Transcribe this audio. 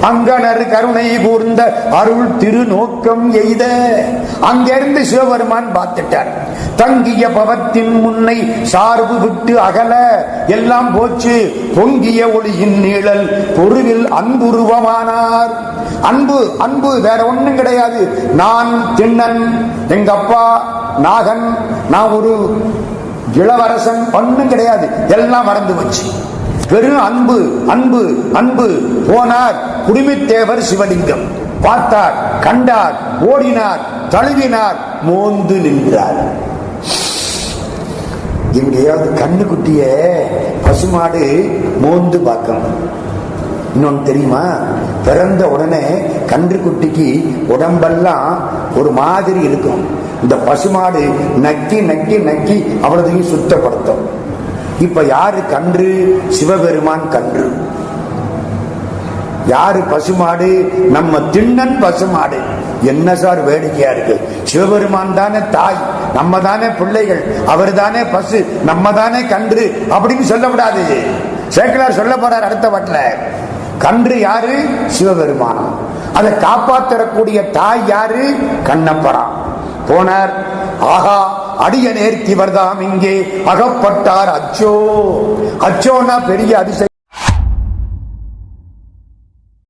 அங்கனர் கருணை கூர்ந்த அருள் திருநோக்கம் எய்த. அங்கிருந்து சிவபெருமான் பார்த்துட்டார். தங்கிய பவத்தின் முன்னை சார்பு விட்டு அகல எல்லாம் போச்சு. பொங்கிய ஒளியின் நீழல் பொருவில் அன்புருவமானார். அன்பு அன்பு வேற ஒண்ணும் கிடையாது. நான் திண்ணன், எங்க அப்பா நாகன், நான் ஒரு இளவரசன், ஒண்ணும் கிடையாது. எல்லாம் மறந்து வச்சு வெறும் அன்பு அன்பு அன்பு. போனார் குடுமித்தேவர் சிவலிங்கம். பார்த்தார், கண்டார், ஓடினார், தழுவினார், மோந்து நின்றார். எங்கேயாவது கண்ணுக்குட்டிய பசுமாடு மோந்து பார்க்கணும். இன்னொன்னு தெரியுமா? பிறந்த உடனே கன்றுக்குட்டிக்கு உடம்பெல்லாம் ஒரு மாதிரி இருக்கும். இந்த பசுமாடு நக்கி நக்கி நக்கி அவ்வளதையும் சுத்தப்படுத்தும். இப்ப யாரு கன்று? சிவபெருமான் கன்று. யாரு பசுமாடு? நம்ம திண்ணன் பசுமாடு. என்ன சார் வேடிக்கையா இருக்கு? சிவபெருமான் தானே தாய், நம்ம தானே பிள்ளைகள், அவர் தானே பசு, நம்ம தானே கன்று அப்படின்னு சொல்லக்கூடாது. சேக்கிழார் சொல்ல போறார் அடுத்த பாட்டுல. கன்று யாரு? சிவபெருமான். அதை காப்பாற்றக்கூடிய தாய் யாரு? கண்ணப்பரா. போனார். ஆஹா, அடிய நேர்த்திவர்தாம் இங்கே அகப்பட்டார். அச்சோ, அச்சோனா பெரிய அதிசயம்.